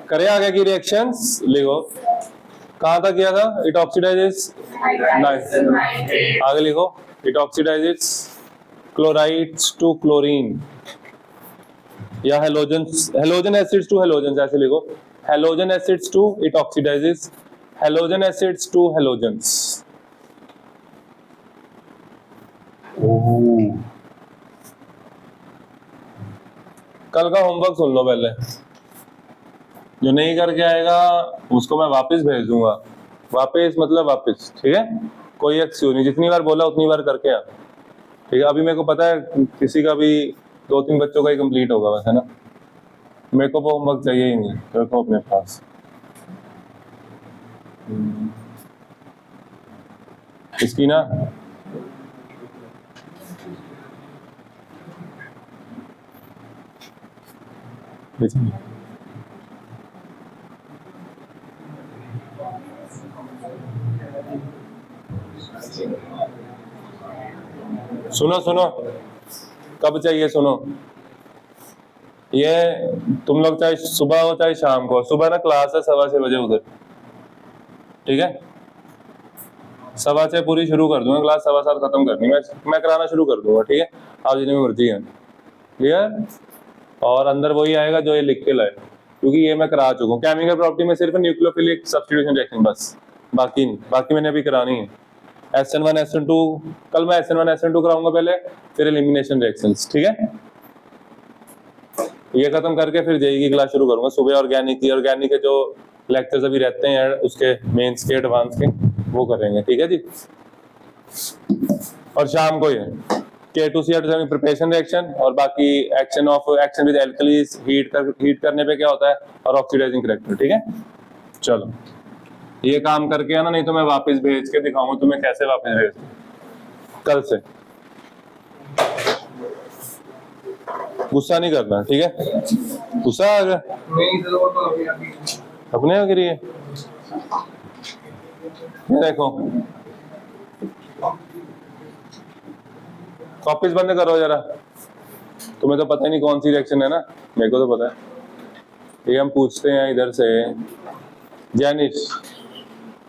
करें आगे की रिएक्शंस, लिखो कहां तक किया था, इट ऑक्सीडाइजेस नाइस, आगे लिखो it oxidizes chlorides to chlorine या हेलोजन एसिड्स टू हेलोजन, ऐसे लिखो halogen acids to it oxidizes halogen acids to halogens. कल का होमवर्क सुन लो पहले, जो नहीं करके आएगा उसको मैं वापस भेज दूंगा, वापस मतलब वापस, ठीक है, कोई एक्सक्यूज नहीं, जितनी बार बोला उतनी बार करके आ, ठीक है। अभी मेरे को पता है किसी का भी 2-3 बच्चों का ही कंप्लीट होगा वैसे ना, मेरे को वो होमवर्क चाहिए ही नहीं, तेरे को अपने पास। इसकी ना सुनो सुनो, कब चाहिए सुनो, ये तुम लोग चाहे सुबह हो चाहे शाम को, सुबह ना क्लास है 6:15 बजे उधर, ठीक है, 6:15 पूरी शुरू कर दूंगा क्लास, 7:15 खत्म करनी, मैं कराना शुरू कर दूंगा, ठीक है, आप जितनी मर्जी है, क्लियर। और अंदर वही आएगा जो ये लिख के लाए, क्योंकि ये मैं करा चुका हूँ। केमिकल प्रॉपर्टी में सिर्फ न्यूक्लियोफिलिक सब्स्टिट्यूशन रिएक्शन बस, बाकी नहीं, बाकी मैंने अभी करानी है। SN1 SN2 कल मैं SN1 SN2 कराऊंगा पहले, फिर एलिमिनेशन रिएक्शंस, ठीक है, ये खत्म करके फिर जेई की क्लास शुरू करूंगा सुबह। ऑर्गेनिक के जो लेक्चर्स अभी रहते हैं उसके मेंस के एडवांस के वो करेंगे, ठीक है जी। और शाम को ये K2CR प्रिपरेशन रिएक्शन और बाकी एक्शन विद एल्कलीज, हीट करने पे क्या होता है, और ऑक्सीडाइजिंग करैक्टर, ठीक है। चलो ये काम करके आना, नहीं तो मैं वापस भेज के दिखाऊंगा तुम्हें कैसे वापस भेज, कल से गुस्सा नहीं करना, ठीक है, गुस्सा आ गया अपने गिरी है, ये देखो कॉपीज बंद करो जरा, तुम्हें तो पता ही नहीं कौन सी रिएक्शन है ना, मेरे को तो पता है। ये हम पूछते हैं इधर से,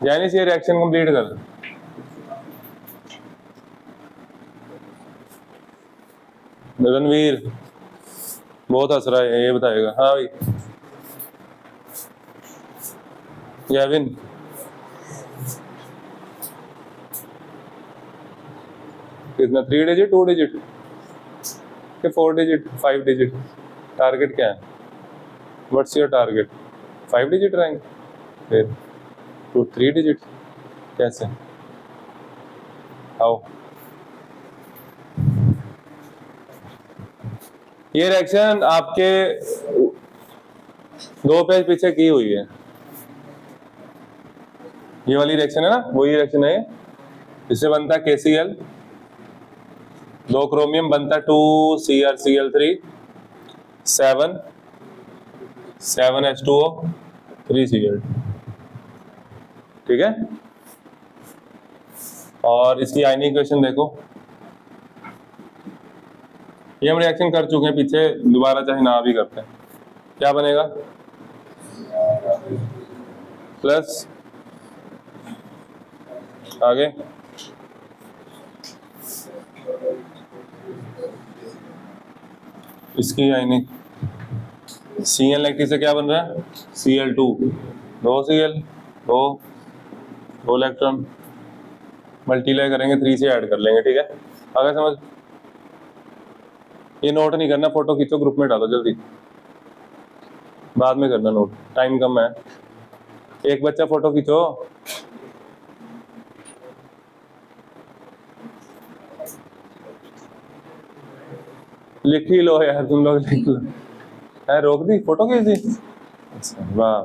जैनिस ये रिएक्शन कंप्लीट कर, रणवीर बहुत हंस रहा है, ये बताएगा, हाँ भाई गैविन, कितना 3 डिजिट 2 डिजिट के 4 डिजिट 5 डिजिट, टारगेट क्या है, what's your target, 5 digit rank, फिर 3 डिजिट, कैसे, आओ। ये रिएक्शन आपके 2 पेज पीछे की हुई है, ये वाली रिएक्शन है ना, वही रिएक्शन है, इससे बनता है KCl, 2 क्रोमियम बनता है 2CrCl3, 7H2O 3Cl, ठीक है। और इसकी आयनिक इक्वेशन देखो, ये हम रिएक्शन कर चुके हैं पीछे, दोबारा चाहे ना भी करते हैं, क्या बनेगा, प्लस आगे इसकी आयनिक Cl नेगेटिव से क्या बन रहा है, Cl2, 2Cl 2 इलेक्ट्रॉन, मल्टीप्लाई करेंगे 3 से ऐड कर लेंगे, ठीक है, आगे समझ। ये नोट नहीं करना, फोटो खींचो ग्रुप में डालो जल्दी, बाद में करना नोट, टाइम कम है, एक बच्चा फोटो खींचो, लिख ही लो यार तुम लोग, लिख लो, है रोक दी, फोटो खींच दी, अच्छा वाह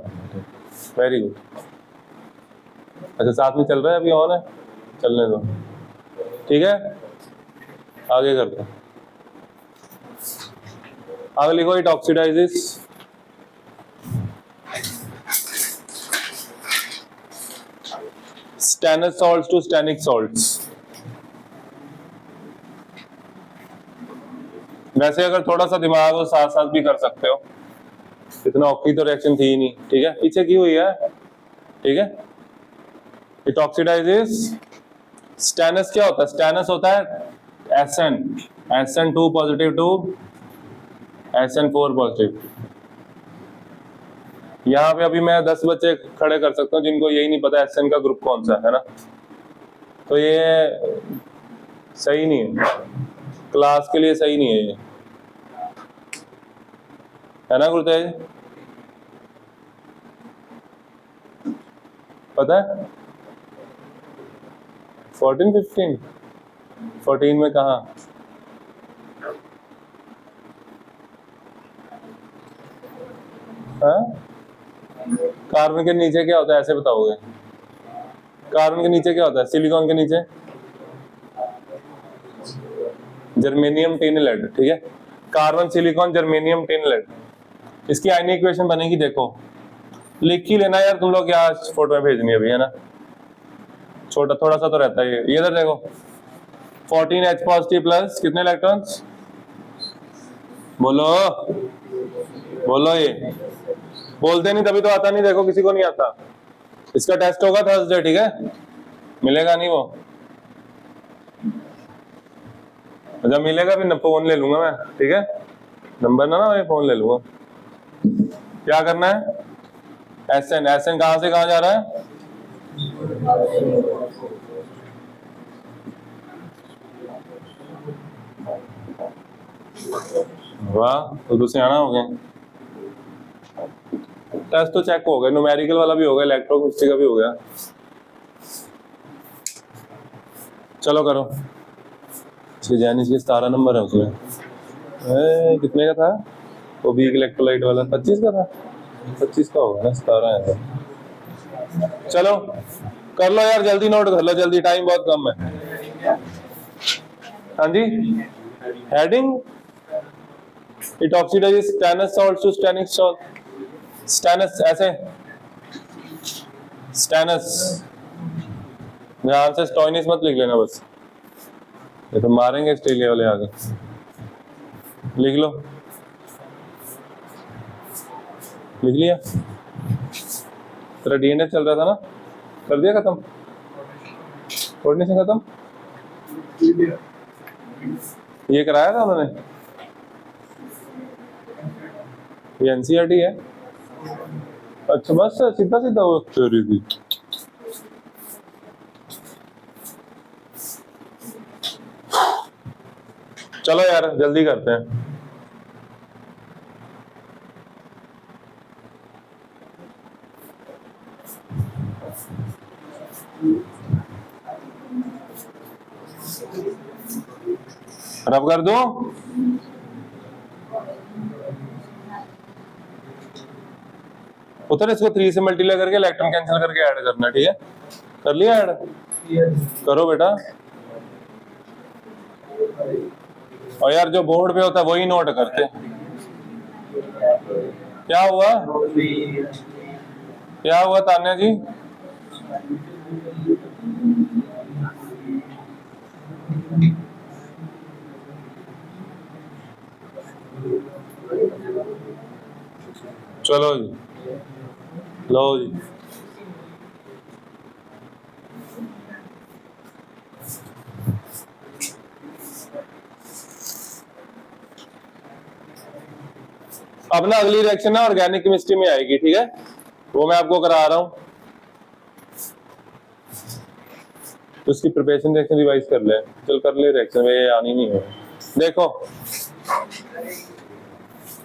वेरी गुड, अच्छा साथ में चल रहा है, अभी ऑन है, चलने दो, ठीक है, आगे करते हैं, आगे लिखो it oxidizes stannous salts to stannic salts. वैसे अगर थोड़ा सा दिमाग हो साथ साथ भी कर सकते हो, इतना ऑक्सी तो रिएक्शन थी ही नहीं, ठीक है, पीछे की हुई है, ठीक है। इट ऑक्सीडाइजेस, स्टेनस क्या होता है? स्टेनस होता है SN2 positive to SN4 positive. यहाँ पे अभी मैं 10 बच्चे खड़े कर सकता हूँ जिनको यही नहीं पता SN का ग्रुप कौन सा है ना, तो ये सही नहीं है, क्लास के लिए सही नहीं है ये, है ना गुरुतेज? पता है 14 में कहा? कार्बन के नीचे क्या होता है ऐसे बताओगे? कार्बन के नीचे क्या होता है? सिलिकॉन के नीचे जर्मेनियम टिन लेड, ठीक है। Carbon, silicon, germanium, tin lead, इसकी आयनिक इक्वेशन बनेगी, देखो लिख ही लेना यार तुम लोग, क्या फोटो में भेजनी है अभी, है ना, छोटा थोड़ा सा तो रहता है ये इधर देखो 14H पॉजिटिव प्लस कितने इलेक्ट्रॉन्स? बोलो बोलो, ये बोलते नहीं तभी तो आता नहीं, देखो किसी को नहीं आता। इसका टेस्ट होगा थर्सडे, ठीक है, मिलेगा नहीं वो, जब मिलेगा फिर फोन ले लूंगा मैं, ठीक है, नंबर ना मैं फोन ले लूंगा। क्या करना है? SN कहां से कहां जा रहा है? वाह, तो सियाना हो गया। टेस्ट तो चेक हो गया, न्यूमेरिकल वाला भी हो गया, इलेक्ट्रोकेमिस्ट्री का भी हो गया। चलो करो, जैनिस के 17 नंबर है उसमें, कितने का था वो भी इलेक्ट्रोलाइट वाला? 25 का था, 25 का होगा ना, 17 है। चलो कर लो यार, जल्दी नोट कर लो, जल्दी, टाइम बहुत कम है। हाँ जी, heating it oxidizes stannous salt to stannic salt, stannous ऐसे, स्टेनस, ध्यान से स्टोइनिस मत लिख लेना बस, ये तो मारेंगे ऑस्ट्रेलिया वाले आगे। लिख लो, लिख लिया? तेरा डीएनए चल रहा था ना, कर दिया खत्म? पढ़ने से खत्म? ये कराया था उन्होंने? ये एनसीईआरटी है? अच्छा बस सीधा सीधा वो थ्योरी थी। चलो यार जल्दी करते हैं। रब कर दो, उधर इसको 3 से मल्टीप्लाई करके इलेक्ट्रॉन कैंसिल करके ऐड करना, ठीक है? कर लिया ऐड? करो बेटा। और यार जो बोर्ड पे होता है वही नोट करते। क्या हुआ? क्या हुआ तान्या जी? चलो जी, लो जी। अब ना अगली रिएक्शन ना ऑर्गेनिक केमिस्ट्री में आएगी, ठीक है, वो मैं आपको करा रहा हूं, तो उसकी प्रिपरेशन रिएक्शन रिवाइज कर ले, चल कर ले रिएक्शन, वे आनी नहीं है। देखो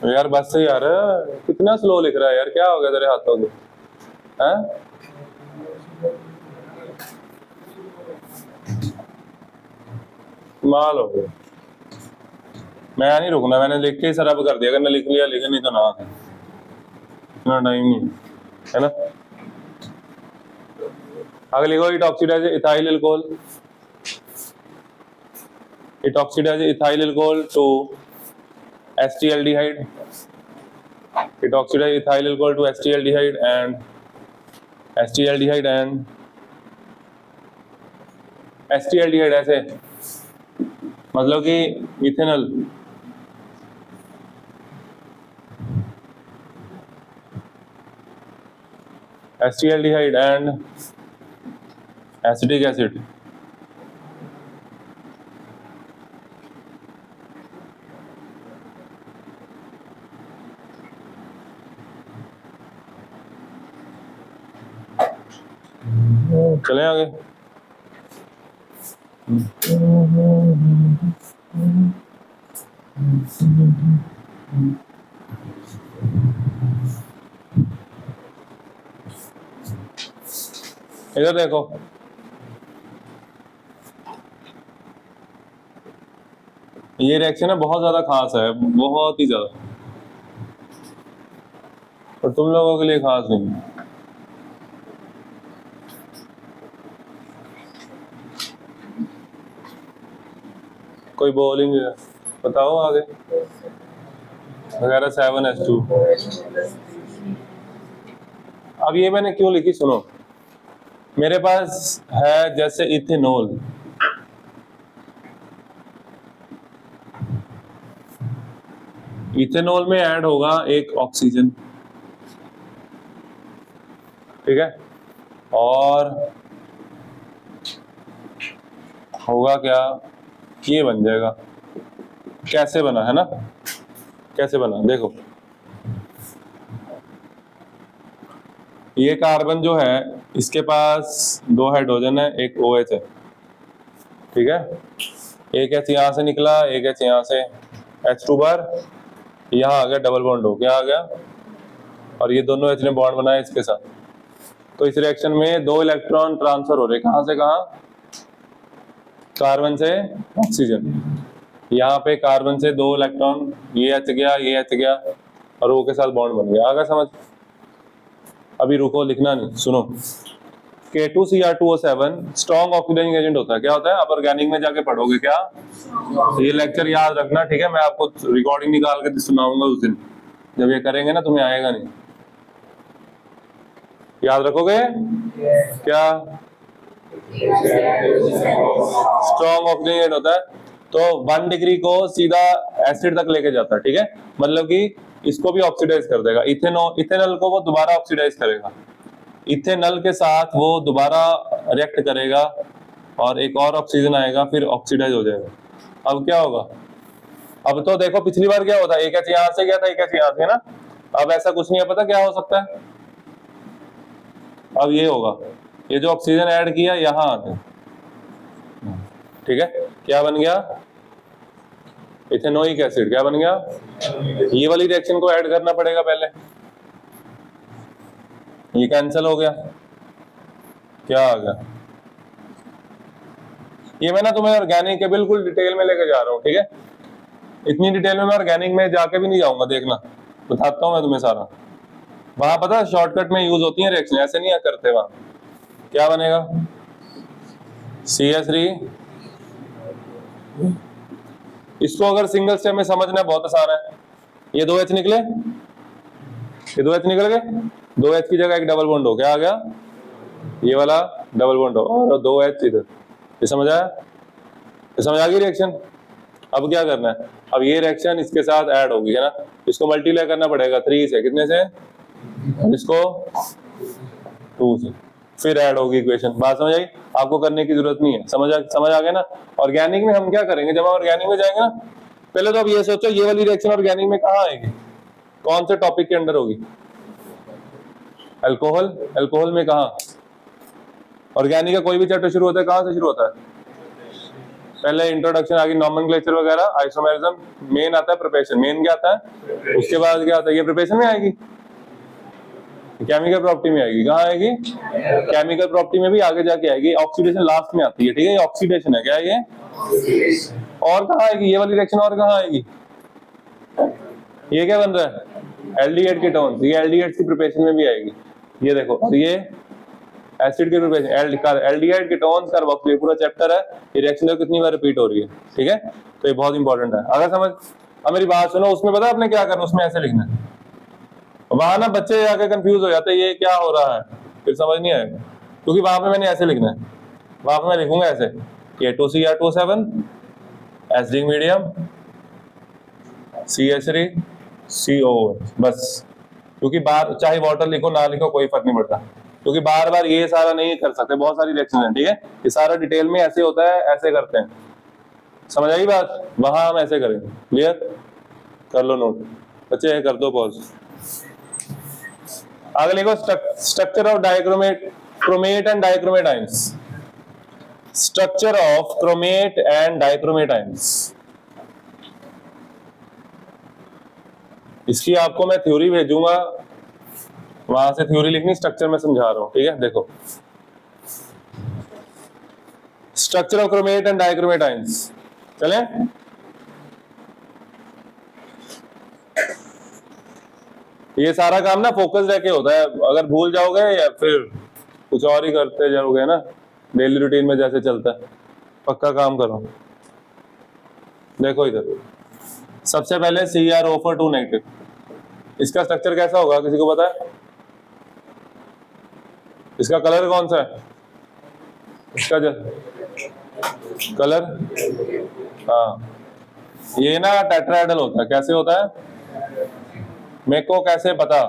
यार बस से यार, कितना स्लो लिख रहा है यार, क्या हो गया तेरे हाथों को? हैं? माल हो गया, मैं नहीं रुकना, मैंने लिख के ही सरब कर दिया, अगर मैं लिख लिया लिखा नहीं तो ना, इतना टाइम नहीं है ना। आगे लिखो it oxidize ethyl alcohol, it oxidize ethyl alcohol to acetaldehyde, it oxidize ethyl alcohol to acetaldehyde and acetaldehyde and acetaldehyde ऐसे मतलब कि इथेनॉल, एसिटिल्डिहाइड एंड एसिटिक एसिड। चले आगे। इधर देखो, ये रिएक्शन है बहुत ज्यादा खास है, बहुत ही ज्यादा, और तुम लोगों के लिए खास नहीं। कोई बोलिंग बताओ आगे। वगैरह 7H2। अब ये मैंने क्यों लिखी सुनो, मेरे पास है जैसे इथेनॉल, इथेनॉल में ऐड होगा एक ऑक्सीजन, ठीक है, और होगा क्या, ये बन जाएगा। कैसे बना है ना, कैसे बना देखो, ये कार्बन जो है इसके पास 2 हाइड्रोजन है, एक OH है, ठीक है, एक H यहां से निकला, एक H यहां से, H2 बार, यहाँ आ गया डबल बॉन्ड हो, क्या आ गया, और ये दोनों H ने बॉन्ड बनाया इसके साथ। तो इस रिएक्शन में 2 इलेक्ट्रॉन ट्रांसफर हो रहे, कहां से कहां, कार्बन से ऑक्सीजन। यहाँ पे कार्बन से 2 इलेक्ट्रॉन, ये H गया, ये H गया, और O के साथ बॉन्ड बन गया। आगे समझ, अभी रुको, लिखना नहीं, सुनो। K2Cr2O7 स्ट्रॉन्ग ऑक्सीडाइजिंग एजेंट होता है। क्या होता है, आप ऑर्गेनिक में जाके पढ़ोगे क्या, ये लेक्चर याद रखना, ठीक है, मैं आपको रिकॉर्डिंग निकाल के सुनाऊंगा उस दिन, जब ये करेंगे ना तुम्हें आएगा नहीं, याद रखोगे क्या, स्ट्रॉन्ग ऑक्सीजन एजेंट होता है, तो 1 डिग्री को सीधा एसिड तक लेके जाता है, ठीक है, मतलब कि इसको भी ऑक्सीडाइज कर देगा। इथेनॉल को वो दोबारा ऑक्सीडाइज करेगा, इथेनॉल के साथ वो दोबारा रिएक्ट करेगा और एक और ऑक्सीजन आएगा, फिर ऑक्सीडाइज हो जाएगा। अब क्या होगा, अब तो देखो पिछली बार क्या होता है, एक H यहां से गया था, एक H यहां से ना, अब ऐसा कुछ नहीं है, पता क्या हो सकता है, अब ये होगा, ये जो ऑक्सीजन ऐड किया यहां आते, ठीक है, क्या बन गया, इथेनोइक एसिड, क्या बन गया, ये वाली रिएक्शन को ऐड करना पड़ेगा पहले, ये कैंसिल हो गया, क्या आ गया, ये मैं ना तुम्हें ऑर्गेनिक के बिल्कुल डिटेल में लेके जा रहा हूँ, ठीक है, इतनी डिटेल में मैं ऑर्गेनिक में जाके भी नहीं जाऊंगा, देखना बताता हूँ मैं तुम्हें सारा। वहां पता शॉर्टकट में यूज होती है रिएक्शन, ऐसे नहीं करते वहां। क्या बनेगा, CH3, इसको अगर सिंगल स्टेप में समझना बहुत आसान है, ये 2H निकले, ये 2H निकल गए, 2H की जगह एक डबल बॉन्ड हो, क्या आ गया, ये वाला डबल बॉन्ड हो, और 2H इधर, ये समझ आया, ये समझ आ गई रिएक्शन। अब क्या करना है, अब ये रिएक्शन इसके साथ ऐड होगी, है ना, इसको मल्टीप्लाई करना पड़ेगा 3 से, कितने से, इसको 2 से, फिर ऐड होगी इक्वेशन। बात समझ आई, आपको करने की जरूरत नहीं है, समझ आ गया ना। ऑर्गेनिक में हम क्या करेंगे, जब हम ऑर्गेनिक में जाएंगे ना, पहले तो अब ये सोचो ये वाली रिएक्शन ऑर्गेनिक में कहाँ आएगी, कौन से टॉपिक के अंडर होगी, अल्कोहल, अल्कोहल में कहाँ, ऑर्गेनिक का कोई भी चैप्टर शुरू होता है कहाँ से शुरू होता है, पहले इंट्रोडक्शन आगे, नॉमेनक्लेचर वगैरह, आइसोमेरिज्म, मेन आता है प्रिपरेशन, मेन क्या आता है, उसके बाद क्या आता है, ये प्रिपरेशन में आएगी, केमिकल प्रॉपर्टी में आएगी, कहाँ आएगी, केमिकल प्रॉपर्टी में भी आगे जाके आएगी, ऑक्सीडेशन लास्ट में आती है, ठीक है, ये ऑक्सीडेशन है, क्या है ये, और कहाँ आएगी ये वाली रिएक्शन, और कहाँ आएगी, ये क्या बन रहा है, एल्डिहाइड कीटोन्स, ये एल्डिहाइड की प्रिपरेशन में भी आएगी, ये देखो, और ये एसिड के प्रिपरेशन, एल्डिहाइड कीटोन्स, कार्बोक्सिल, पूरा चैप्टर है, ये रिएक्शन देखो कितनी बार रिपीट हो रही है, ठीक है, तो ये बहुत इंपॉर्टेंट है। अगर समझ, अब मेरी बात सुनो, उसमें पता आपने क्या करना, उसमें ऐसे लिखना है, वहां ना बच्चे जाके कंफ्यूज हो जाते हैं, ये क्या हो रहा है, फिर समझ नहीं आएगा, क्योंकि वहां पे मैंने ऐसे लिखना है, वहां पे मैं लिखूंगा ऐसे, K2Cr2O7 acidic medium, CH3 COOH, बस, क्योंकि बाहर चाहे वाटर लिखो ना लिखो कोई फर्क नहीं पड़ता, क्योंकि बार बार ये सारा नहीं कर सकते, बहुत सारी रिएक्शन है, ठीक है। ये सारा डिटेल में ऐसे होता है, ऐसे करते हैं, समझ आई बात। वहां हम ऐसे करें, क्लियर कर लो नोट बच्चे, कर दो पॉज। आगे लिखो structure of dichromate, chromate and dichromate ions. Structure of chromate and dichromate ions. इसकी आपको मैं थ्योरी भेजूंगा, वहां से थ्योरी लिखनी, स्ट्रक्चर में समझा रहा हूं, ठीक है। देखो structure of chromate and dichromate ions, चले। ये सारा काम ना फोकस रह के होता है, अगर भूल जाओगे या फिर कुछ और ही करते जाओगे ना डेली रूटीन में जैसे चलता है, पक्का काम करो। देखो इधर सबसे पहले CrO4 नेगेटिव, इसका स्ट्रक्चर कैसा होगा किसी को पता है? इसका कलर कौन सा है? इसका कलर, हाँ ये ना टेट्राहेड्रल होता है। कैसे होता है मेरे को कैसे पता?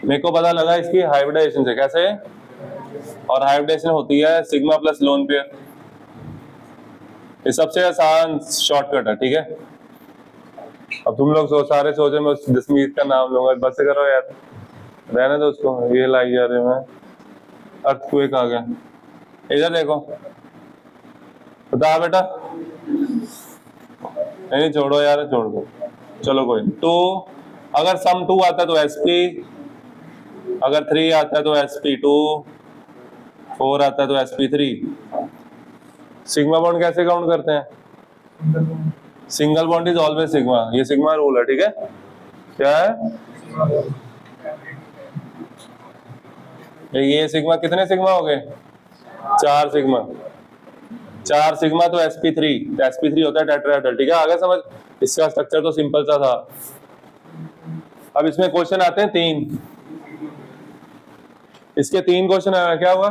मेरे को पता लगा इसकी हाइब्रिडाइजेशन से। कैसे? और हाइब्रिडाइजेशन होती है सिग्मा प्लस लोन पेयर, ये सबसे आसान शॉर्टकट है, ठीक है। अब तुम लोग सारे सोचे मैं जसमीत का नाम लूंगा, बस करो यार, रहने दो उसको, ये लाई जा रहे हैं। अर्थक्वेक आ गया, इधर देखो, बता बेटा। नहीं छोड़ो यार, छोड़ दो, चलो कोई। तो अगर सम 2 आता है तो sp, अगर 3 आता है तो sp2, 4 आता है तो sp3। सिग्मा बॉन्ड कैसे काउंट करते हैं? Single bond is always sigma, ये सिग्मा रूल है, ठीक है। क्या है ये सिग्मा? कितने सिग्मा हो गए? 4 सिग्मा। 4 सिग्मा तो sp3, तो sp3 होता है टेट्राहेड्रल, ठीक है। आगे समझ, इसका स्ट्रक्चर तो सिंपल सा था। अब इसमें क्वेश्चन आते हैं 3, इसके 3 क्वेश्चन आया, क्या हुआ?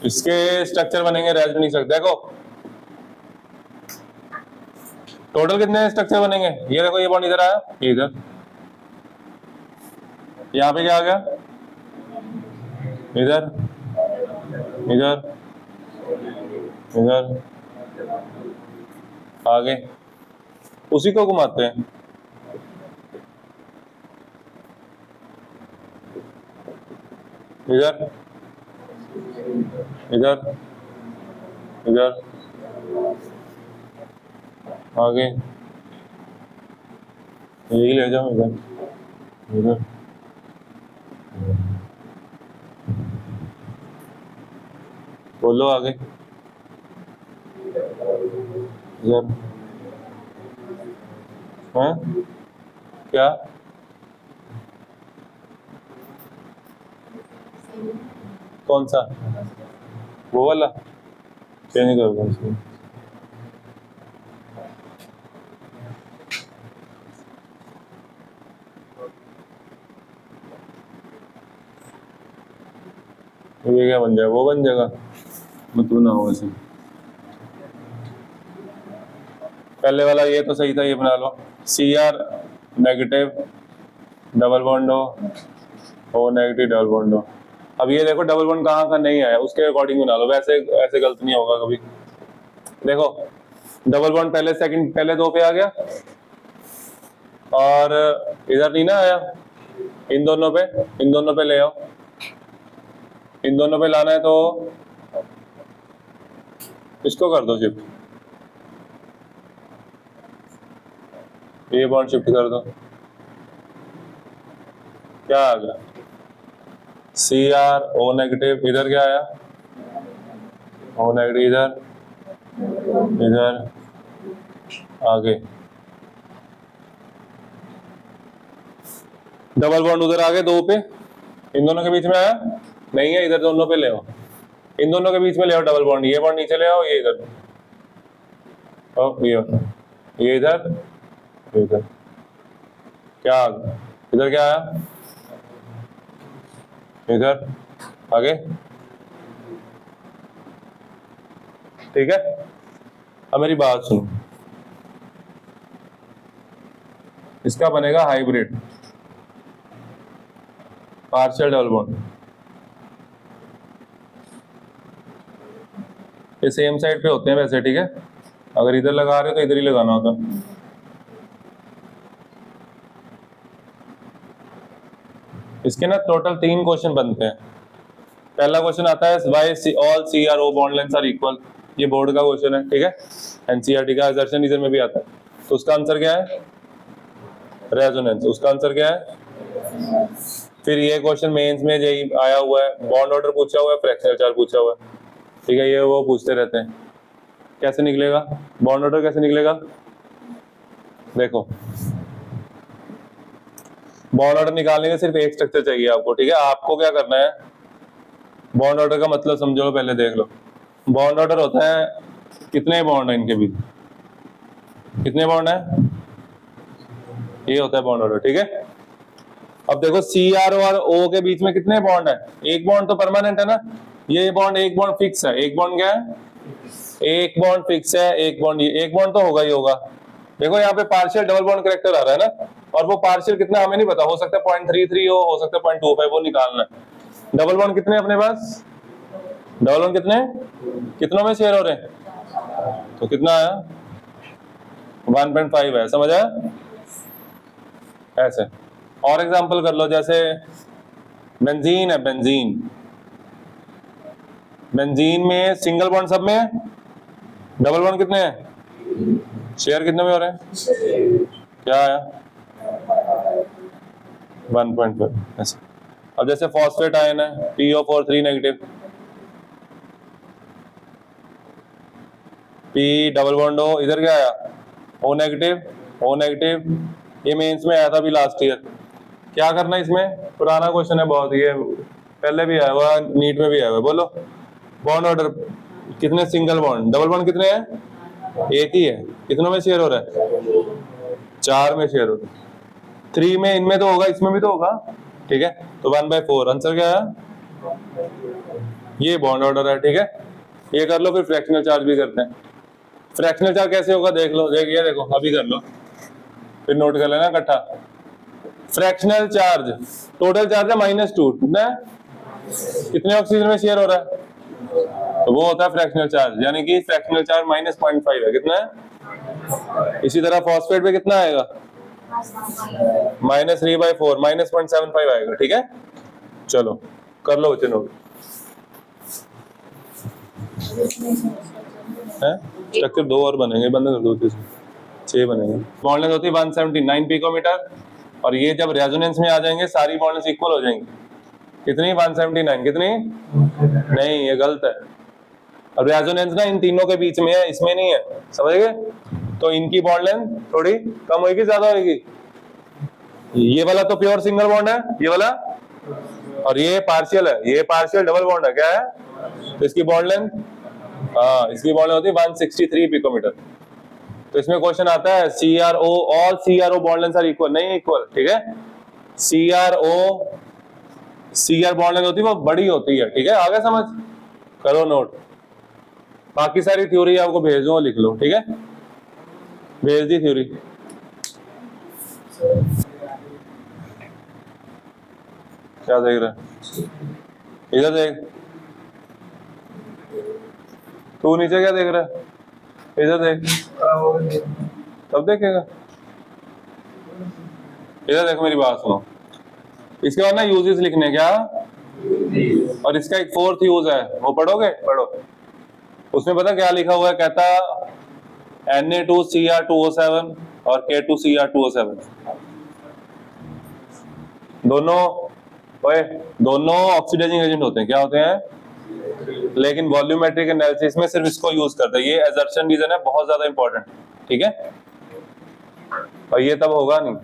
इसके स्ट्रक्चर बनेंगे, रह नहीं सकते। देखो टोटल कितने स्ट्रक्चर बनेंगे, ये देखो, ये बॉन्ड इधर आया, ये इधर, यहाँ पे क्या आ गया, इधर, इधर, इधर, आगे, उसी को घुमाते हैं। इधर, इधर, इधर, आगे, यही ले जाओ, इधर, इधर, बोलो आगे, इधर, हाँ क्या? कौन सा? वो वाला चेंज कर दो इसको। ये क्या बन जाएगा? वो बन जाएगा, मतलब ना हो ऐसे। पहले वाला ये तो सही था, ये बना लो। Cr नेगेटिव डबल बॉन्ड हो, O नेगेटिव डबल बॉन्ड हो। अब ये देखो डबल बॉन्ड कहाँ का नहीं आया, उसके अकॉर्डिंग बना लो, वैसे ऐसे गलत नहीं होगा कभी। देखो डबल बॉन्ड पहले सेकंड, पहले 2 पे आ गया, और इधर नहीं ना आया, इन दोनों पे ले आओ, इन दोनों पे लाना है तो इसको कर दो शिफ्ट, ये बॉन्ड शिफ्ट कर दो, क्या आ गया? Cr O नेगेटिव, इधर क्या आया? O नेगेटिव, इधर, इधर, आगे, डबल बॉन्ड उधर आ गए 2 पे, इन दोनों के बीच में आया नहीं है, इधर दोनों पे ले आओ, इन दोनों के बीच में ले आओ डबल बॉन्ड, ये बॉन्ड नीचे ले आओ, ये इधर, ये इधर, इधर, क्या आ गया? इधर क्या आया? इधर, आगे, ठीक है। अब मेरी बात सुनो, इसका बनेगा हाइब्रिड पार्शियल डबल बॉन्ड। ये सेम साइड पे होते हैं वैसे, ठीक है, अगर इधर लगा रहे हो तो इधर ही लगाना होता। इसके ना टोटल 3 क्वेश्चन बनते हैं। पहला क्वेश्चन आता है why all CRO bond lengths are equal, ये बोर्ड का क्वेश्चन है, ठीक है, एनसीईआरटी का असर्शन रीजन में भी आता है। तो उसका आंसर क्या है? रेजोनेंस, उसका आंसर क्या है? फिर ये क्वेश्चन मेंस में यही आया हुआ है, बॉन्ड ऑर्डर पूछा हुआ है, फ्रैक्शनल चार्ज पूछा हुआ है, ठीक है, ये वो पूछते रहते हैं। कैसे निकलेगा बॉन्ड ऑर्डर, कैसे निकलेगा? देखो बॉन्ड ऑर्डर निकालने के सिर्फ एक स्ट्रक्चर चाहिए आपको, ठीक है। आपको क्या करना है, बॉन्ड ऑर्डर का मतलब समझो, पहले देख लो। बॉन्ड ऑर्डर होता है, कितने बॉन्ड है इनके बीच, कितने बॉन्ड है, ये होता है बॉन्ड ऑर्डर, ठीक है। अब देखो CR और O के बीच में कितने बॉन्ड है? एक बॉन्ड तो परमानेंट है ना, ये बॉन्ड, एक बॉन्ड फिक्स है, एक बॉन्ड क्या है, एक बॉन्ड फिक्स है, एक बॉन्ड, एक बॉन्ड तो होगा ही होगा। देखो यहाँ पे पार्शियल डबल बॉन्ड कैरेक्टर आ रहा है ना, और वो पार्शियल कितना हमें नहीं पता, हो सकता है 0.33 हो सकता है 0.25, वो निकालना है। डबल बॉन्ड कितने अपने पास, डबल बॉन्ड कितने, कितनों में शेयर हो रहे हैं, तो कितना आया, 1.5 है, समझ आया? ऐसे और एग्जांपल कर लो, जैसे बेंजीन है, बेंजीन, बेंजीन में सिंगल बॉन्ड सब में है, डबल बॉन्ड कितने हैं, शेयर कितने में हो रहे हैं, क्या आया, 1.5 ऐसे। अब जैसे फॉस्फेट आयन है, PO4 negative, P double bond हो, इधर क्या आया, O नेगेटिव, O नेगेटिव, ये मेंस में आया था अभी लास्ट ईयर। क्या करना है इसमें, पुराना क्वेश्चन है बहुत, ये पहले भी आया हुआ, नीट में भी आया हुआ। बोलो बॉन्ड ऑर्डर कितने, सिंगल बॉन्ड, डबल बॉन्ड कितने हैं, एक ही है, कितनों में शेयर हो रहा है, 4 में शेयर हो रहा है, 3 में, इनमें तो होगा, इसमें भी तो होगा, ठीक है, तो 1/4 आंसर क्या है, ये बॉन्ड ऑर्डर है, ठीक है। ये कर लो, फिर फ्रैक्शनल चार्ज भी करते हैं। फ्रैक्शनल चार्ज कैसे होगा देख लो, देखिए, देखो अभी कर लो, फिर नोट कर लेना इकट्ठा। फ्रैक्शनल चार्ज, टोटल चार्ज है -2, कितना है, कितने ऑक्सीजन में शेयर हो रहा है, तो वो होता है फ्रैक्शनल चार्ज, यानी कि फ्रैक्शनल चार्ज -0.5 है, कितना है। इसी तरह फॉस्फेट पे कितना आएगा, -3/4, -0.75 आएगा, ठीक है। चलो कर लो बच्चे नोट। स्ट्रक्चर 2 और बनेंगे, बंद कर दो, 6 बनेंगे। बॉन्ड लेंथ होती है 179 पिकोमीटर, और ये जब रेजोनेंस में आ जाएंगे सारी बॉन्ड्स इक्वल हो जाएंगी। कितनी, 179, कितनी, नहीं ये गलत है। अब रेजोनेंस ना इन तीनों के बीच में है, इसमें नहीं है, समझ गए। तो इनकी बॉन्ड लेंथ थोड़ी कम होगी, ज्यादा होगी। ये वाला तो प्योर सिंगल बॉन्ड है, ये वाला, और ये पार्शियल है, ये पार्शियल डबल बॉन्ड है, क्या है, तो इसकी बॉन्ड लेंथ, हाँ इसकी बॉन्ड लेंथ होती है 163 पिकोमीटर। तो इसमें क्वेश्चन आता है CRO, all CRO bond length are equal, नहीं इक्वल, ठीक है। CR बॉन्ड लेंथ होती है वो बड़ी होती है, ठीक है, आगे समझ, करो नोट। बाकी सारी थ्योरी आपको भेज दूं, लिख लो, ठीक है, भेज दी थ्योरी। क्या देख रहा है, इधर देख, तू नीचे क्या देख रहा है, इधर देख, तब देखेगा, इधर देखो, मेरी बात सुनो। इसके बाद ना यूजेस लिखने, क्या, और इसका एक 4th यूज है, वो पढ़ोगे, पढ़ो। उसमें पता क्या लिखा हुआ है, कहता Na2Cr2O7 और K2Cr2O7 दोनों ऑक्सीडाइजिंग एजेंट होते हैं, क्या होते हैं, लेकिन वॉल्यूमेट्रिक एनालिसिस में सिर्फ इसको यूज करते हैं। ये असर्शन रीजन है, बहुत ज्यादा इंपॉर्टेंट, ठीक है, और ये तब होगा नहीं,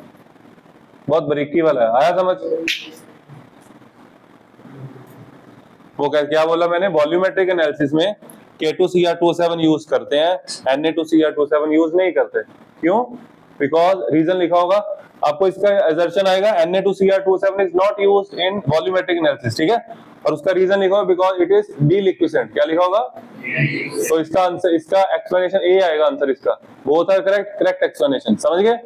बहुत बारीकी वाला है, आया समझ। वो क्या बोला मैंने, वॉल्यूमेट्रिक एनालिसिस में K2Cr2O7 यूज करते हैं, Na2Cr2O7 यूज नहीं करते, क्यों, बिकॉज रीजन लिखा होगा आपको, इसका असर्शन आएगा Na2Cr2O7 is not used in volumetric analysis, ठीक है, और उसका रीजन लिखा होगा बिकॉज इट इज डीलिक्विसेंट, क्या लिखा होगा, तो इसका आंसर, इसका एक्सप्लेनेशन ए आएगा आंसर इसका, वो होता है करेक्ट एक्सप्लेनेशन, समझ गए।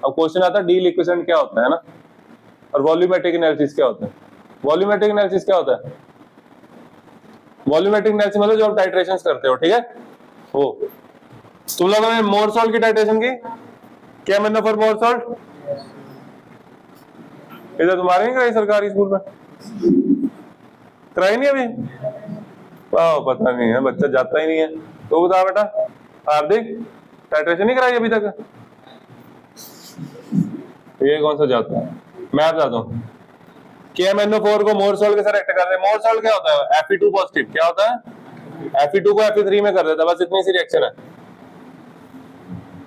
अब क्वेश्चन आता है डी लिक्विसेंट क्या होता है ना, और वॉल्यूमेट्रिक एनालिसिस क्या होता है। वॉल्यूमेट्रिक एनालिसिस क्या होता है? वॉल्यूमेट्रिक एनालिसिस मतलब जो आप टाइट्रेशंस करते हो, ठीक है, वो तुम लोगों ने मोर सॉल्ट की टाइट्रेशन की क्या? मतलब फॉर मोर सॉल्ट इधर तुम्हारे नहीं कराई सरकारी स्कूल में? कराई नहीं अभी? पता नहीं है, बच्चा जाता ही नहीं है। तो बता बेटा, हार्दिक टाइट्रेशन नहीं कराई अभी तक? ये कौन सा जाता है? मैं बताता हूँ। KMnO4 को मोर सॉल्ट के साथ एक्ट कर रहे हैं। मोर सॉल्ट क्या होता है? Fe2 positive. क्या होता है? Fe2 को Fe3 में कर देता है, बस इतनी सी रिएक्शन है।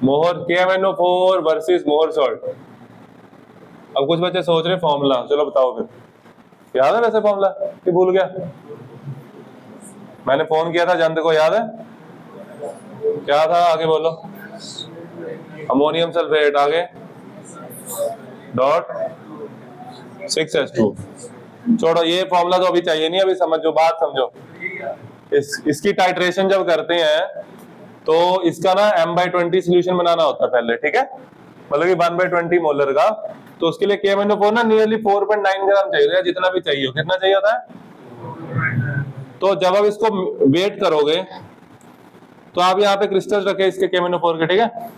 मोहर KMnO4 वर्सेस मोर सॉल्ट। अब कुछ बच्चे सोच रहे फॉर्मूला, चलो बताओ फिर, याद है वैसे फॉर्मूला कि भूल गया? मैंने फोन किया था जंत को, याद है क्या था? आगे बोलो। अमोनियम सल्फेट, आगे डॉट 6H2। छोड़ो ये फॉर्मूला तो अभी चाहिए नहीं, अभी समझो, बात समझो। इसकी टाइट्रेशन जब करते हैं तो इसका ना m/20 सोल्यूशन बनाना होता है पहले, ठीक है, मतलब कि 1/20 मोलर का। तो उसके लिए KMnO4 ना नियरली 4.9 ग्राम चाहिए, जितना भी चाहिए हो। कितना चाहिए होता है? तो जब आप इसको वेट करोगे तो आप यहाँ पे क्रिस्टल्स रखे इसके KMnO4 के, ठीक है,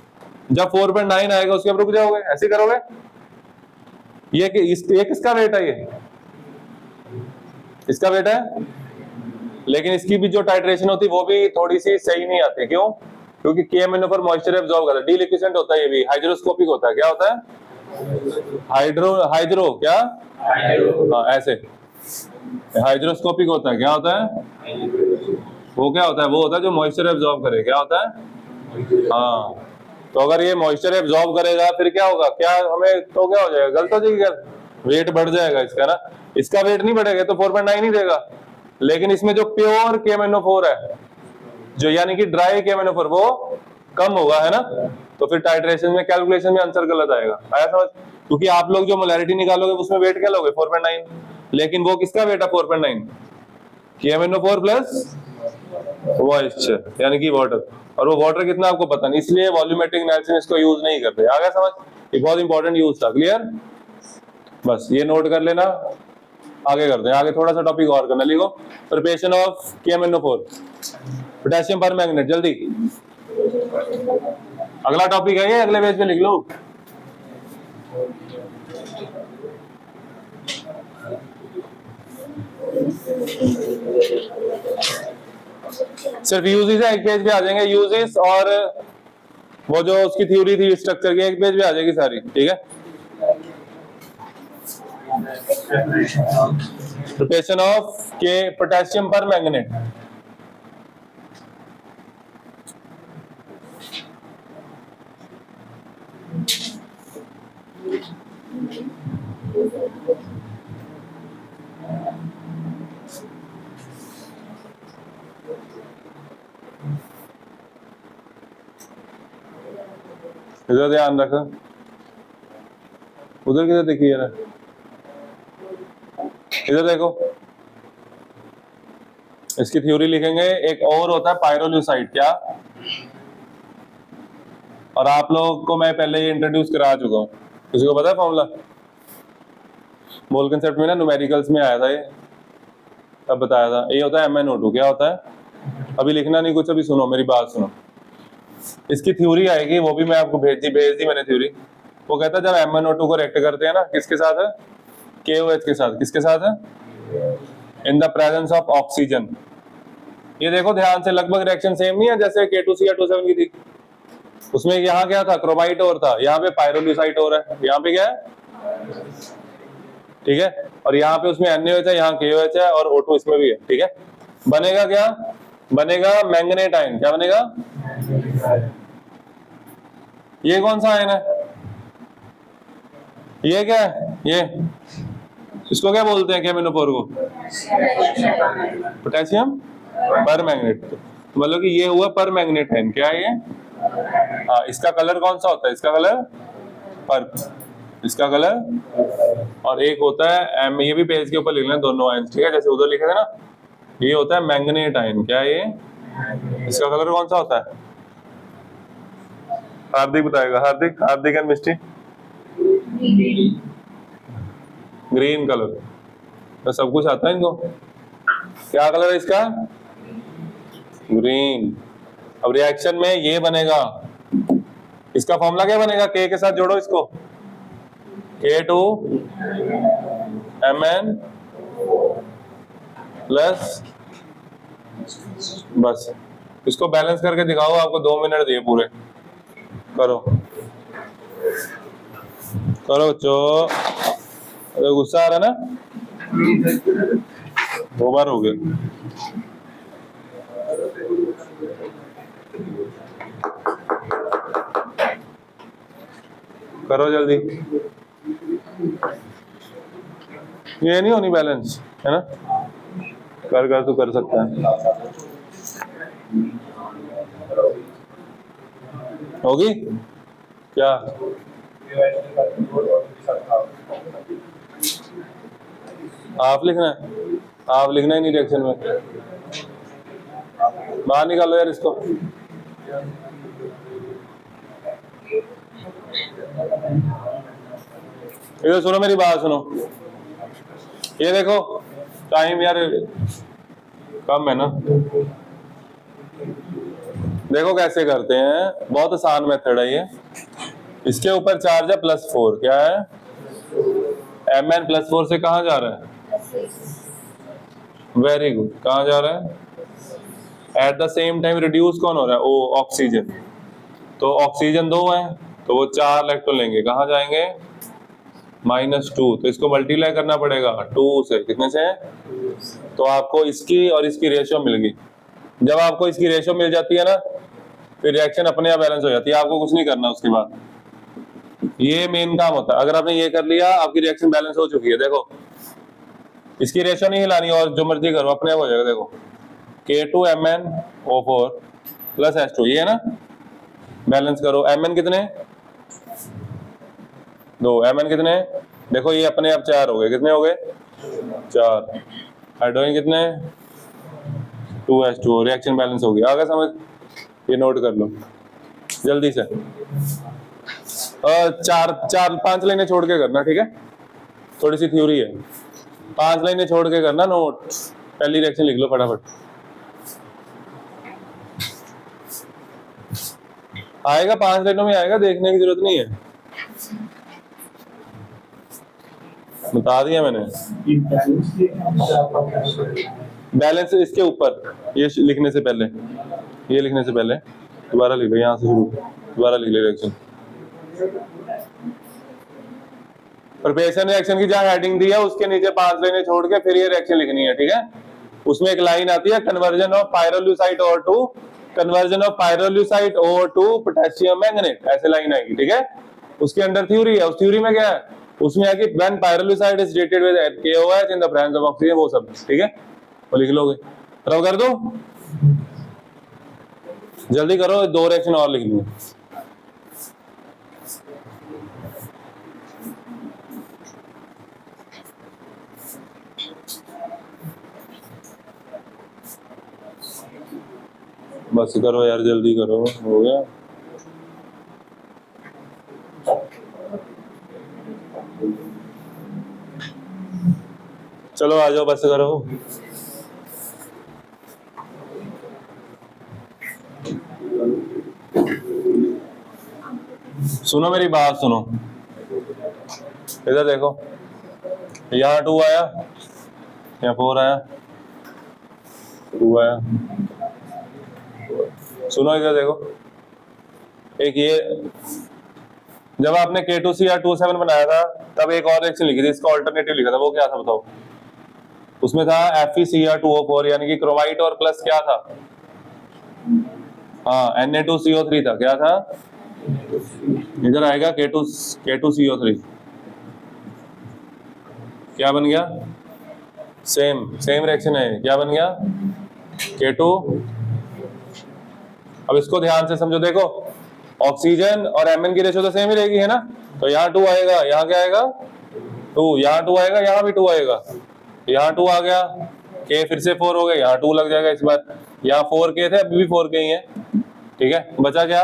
जब 4.9 आएगा उसके आप रुक जाओगे, ऐसे करोगे। ये किसका वेट है? ये इसका वेट है, लेकिन इसकी भी जो टाइट्रेशन होती है वो भी थोड़ी सी सही नहीं आती। क्यों? क्योंकि KMnO4 मॉइस्चर एब्जॉर्ब करता है, डीलिक्विसेंट होता है, ये भी हाइड्रोस्कोपिक होता है। क्या होता है? हाइड्रो क्या? हाँ ऐसे हाइड्रोस्कोपिक होता है। क्या होता है वो? क्या होता है वो? होता है जो मॉइस्चर एब्जॉर्ब करे। क्या होता है? हाँ, तो अगर ये मॉइस्चर एब्जॉर्ब करेगा फिर क्या होगा? क्या हमें तो क्या हो जाएगा? गलत हो जाएगी, वेट बढ़ जाएगा इसका ना। इसका वेट नहीं बढ़ेगा तो 4.9 ही देगा, लेकिन इसमें जो प्योर KMnO4 है, जो यानी कि ड्राई KMnO4, वो कम होगा, है ना। तो फिर टाइट्रेशन में, कैलकुलेशन में आंसर गलत आएगा। आया समझ? क्योंकि आप लोग जो मोलैरिटी निकालोगे उसमें वेट क्या लोगे? 4.9, लेकिन वो किसका वेट है? 4.9 KMnO4 प्लस मॉइस्चर यानी कि वाटर, और वो वाटर कितना आपको पता नहीं, इसलिए वॉल्यूमेट्रिक एनालिसिस इसको यूज नहीं करते। आ गया समझ? ये बहुत इंपॉर्टेंट यूज था। क्लियर? बस ये नोट कर लेना। आगे करते हैं, आगे थोड़ा सा टॉपिक और करना। लिखो प्रिपरेशन ऑफ KMnO4 पोटेशियम पर मैग्नेट, जल्दी। अगला टॉपिक है ये, अगले पेज पे लिख लो। सिर्फ यूजेस है, एक पेज पे आ जाएंगे यूजेस, और वो जो उसकी थ्योरी थी स्ट्रक्चर की, एक पेज पे आ जाएगी सारी, ठीक है। प्रिपरेशन ऑफ के पोटेशियम पर मैग्नेट। इधर ध्यान रखो, उधर किधर देखिए ना, इधर देखो। इसकी थ्योरी लिखेंगे। एक और होता है पायरोल्यूसाइड। क्या? और आप लोगों को मैं पहले ये इंट्रोड्यूस करा चुका हूँ। किसी को पता है फॉर्मूला? मोल कंसेप्ट में ना न्यूमेरिकल्स में आया था ये, तब बताया था। ये होता है MnO2। क्या होता है? अभी लिखना नहीं कुछ, अभी सुनो मेरी बात सुनो। इसकी थ्योरी आएगी, वो भी मैं आपको भेज दी मैंने थ्योरी। वो कहता है जब MnO2 को रिएक्ट करते हैं ना, किसके साथ है? KOH के साथ। किसके साथ है? इन द प्रेजेंस ऑफ ऑक्सीजन। ये देखो ध्यान से, लगभग रिएक्शन सेम नहीं है जैसे K2Cl2 की थी। उसमें यहाँ क्या था? क्रोमाइट और था, यहाँ पे पायरोल्यूसाइट और है। यहाँ पे क्या है? ठीक है, और यहाँ पे उसमें NaOH है, यहाँ KOH है, और O2 इसमें भी है, ठीक है। बनेगा क्या? बनेगा मैंगनेट आयन। क्या बनेगा? ये कौन सा आयन है? ये क्या है? ये इसको क्या बोलते हैं KMnO4 को? पोटेशियम पर मैग्नेट। मतलब कि ये हुआ पर मैग्नेट आयन। क्या है ये? हाँ, इसका कलर कौन सा होता है? इसका कलर पर्प, इसका कलर। और एक होता है एम, ये भी पेज के ऊपर लिख लेना दोनों आयन, ठीक है, जैसे उधर लिखे थे ना। ये होता है मैंगनेट आयन। क्या है ये? इसका कलर कौन सा होता है? हार्दिक बताएगा। हार्दिक एंड मिस्टी। ग्रीन कलर, तो सब कुछ आता है इनको। क्या कलर है इसका? ग्रीन। अब रिएक्शन में ये बनेगा, इसका फॉर्मूला क्या बनेगा? के साथ जोड़ो इसको, K2Mn प्लस, बस इसको बैलेंस करके दिखाओ। आपको 2 मिनट दिए पूरे, करो करो चो। गुस्सा आ रहा ना? 2 बार हो गया। करो जल्दी, ये नहीं होनी बैलेंस, है ना? कर तो कर सकता है। होगी क्या? आप लिखना है, आप लिखना ही नहीं रिएक्शन में। बाहर निकालो यार इसको। इधर सुनो, मेरी बात सुनो। ये देखो टाइम यार कम है ना, देखो कैसे करते हैं, बहुत आसान मेथड है ये। इसके ऊपर चार्ज है +4, क्या है? Mn +4 से कहाँ जा रहा है? वेरी गुड, कहाँ जा रहा है? At the same time reduce कौन हो रहा है? ओ, ऑक्सीजन। तो ऑक्सीजन 2 है, तो वो 4 इलेक्ट्रॉन लेंगे, कहाँ जाएंगे? -2। तो इसको मल्टीप्लाई करना पड़ेगा 2 से, कितने से? तो आपको इसकी और इसकी रेशियो मिल गई। जब आपको इसकी रेशियो मिल जाती है ना, फिर रिएक्शन अपने आप बैलेंस हो जाती है, आपको कुछ नहीं करना उसके बाद। ये मेन काम होता है। अगर आपने ये कर लिया, आपकी रिएक्शन बैलेंस हो चुकी है। देखो इसकी रेशियो नहीं हिलानी, और जो मर्जी करो अपने आप हो जाएगा। देखो K2MnO4 प्लस H2, ये है ना? बैलेंस करो। Mn कितने? 2। Mn कितने? देखो ये अपने आप 4 हो गए। कितने हो गए? 4। हाइड्रोजन कितने? 2H2। रिएक्शन बैलेंस हो गया। आगे समझ? ये नोट कर लो जल्दी से। 5 लाइनें छोड़ के करना, ठीक है? थोड़ी सी थ्योरी है, 5 लाइनें छोड़ के करना नोट। पहली रिएक्शन लिख लो फटाफट। आएगा 5 लाइनों में आएगा, देखने की जरूरत नहीं है, बता दिया मैंने। बैलेंस इसके ऊपर, ये लिखने से पहले, ये लिखने से पहले दोबारा लिख लो, यहाँ से शुरू, दोबारा लिख ले रिएक्शन। प्रिपरेशन रिएक्शन की जहाँ हेडिंग दी है उसके नीचे 5 लाइनें छोड़ के फिर ये रिएक्शन लिखनी है, ठीक है? उसमें एक लाइन आती है, conversion of pyrolusite over to, conversion of pyrolusite over to potassium manganate, ऐसे लाइन आएगी, ठीक है? उसके अंदर थ्योरी है। उस थ्योरी में क्या है? उसमें है कि when pyrolusite is reacted with KOH in the presence of oxygen, वो सब, ठीक है? वो लिख लोगे। रब कर दो, जल्दी करो, 2 रिएक्शन और लिखनी है। बस करो यार, जल्दी करो, हो गया। चलो आ जाओ, बस करो। सुनो मेरी बात सुनो, इधर देखो, यहाँ 2 आया, यहाँ 4 आया, 2 आया। सुनो इधर देखो, एक ये जब आपने K2Cr27 बनाया था तब एक और रिएक्शन लिखी थी, इसका ऑल्टरनेटिव लिखा था, वो क्या था बताओ? उसमें था FeCr2O4, यानी कि क्रोमाइट और प्लस क्या था? हाँ, Na2CO3 था। क्या था? इधर आएगा K2CO3, क्या बन गया? सेम रिएक्शन है, क्या बन गया? K2। अब इसको ध्यान से समझो, देखो ऑक्सीजन और Mn की रेशियो तो सेम ही रहेगी, है ना? तो यहाँ 2 आएगा, यहाँ क्या आएगा? 2। यहाँ 2 आएगा, यहाँ भी 2 आएगा, यहाँ 2 आ गया, K फिर से 4 हो गया, यहाँ 2 लग जाएगा इस बार। यहाँ 4 K थे, अभी भी 4 K ही है, ठीक है? बचा क्या?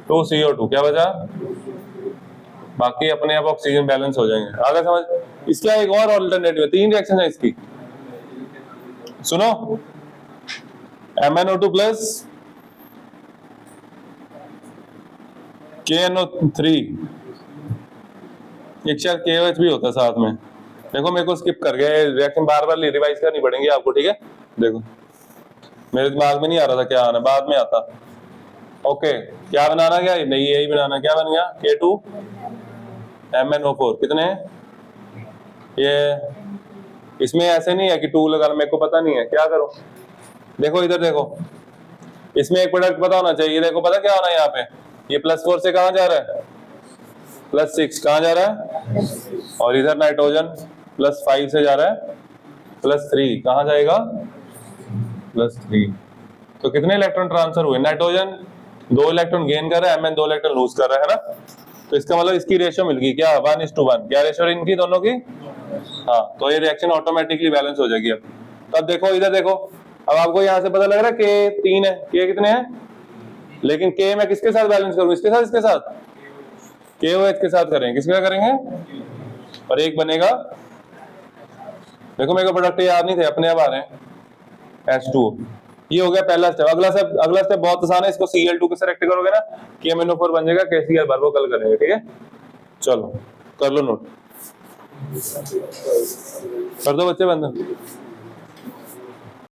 2CO2, क्या बचा? बाकी अपने आप ऑक्सीजन बैलेंस हो जाएंगे। आगे समझ। इसका एक और ऑल्टरनेटिव है, 3 रिएक्शन है इसकी, सुनो। MnO2 प्लस KNO3, एक शायद KOH भी होता है साथ में। देखो मेरे को स्किप कर गया, रिएक्शन बार बार रिवाइज करनी पड़ेंगी आपको, ठीक है। देखो मेरे दिमाग में नहीं आ रहा था क्या आना, बाद में आता। ओके, क्या बनाना, क्या नहीं यही बनाना, क्या बन गया K2 MnO4, कितने ये। इसमें ऐसे नहीं है कि 2 लगाना, मेरे को पता नहीं है क्या करूं। देखो इधर देखो, इसमें एक प्रोडक्ट पता होना चाहिए। देखो पता क्या होना है यहाँ पे, ये +4 से कहाँ जा रहा है, +6 कहाँ जा रहा है, और इधर नाइट्रोजन +5 से जा रहा है +3, कहाँ जाएगा +3। तो कितने इलेक्ट्रॉन ट्रांसफर हुए, नाइट्रोजन 2 इलेक्ट्रॉन गेन कर रहा है, Mn 2 इलेक्ट्रॉन लूज कर रहा है ना। तो इसका मतलब इसकी रेशियो मिल गई क्या, 1:1। क्या रेशियो इनकी दोनों की, हाँ। तो ये रिएक्शन ऑटोमेटिकली बैलेंस हो जाएगी अब। तब देखो इधर देखो, अब आपको यहाँ से पता लग रहा है K 3 है, K कितने हैं, लेकिन K मैं किसके साथ बैलेंस करूँ, इसके साथ, इसके साथ, KOH के साथ करेंगे, किसके साथ करेंगे, और एक बनेगा। देखो मेरे को प्रोडक्ट याद नहीं थे, अपने आप आ रहे हैं, H2O। ये हो गया पहला स्टेप। अगला स्टेप बहुत आसान है, इसको Cl2 के सेलेक्ट करोगे ना, KMnO4 बन जाएगा, KCl भर, वो कल करेंगे, ठीक है। चलो कर लो नोट, कर दो बच्चे बंद।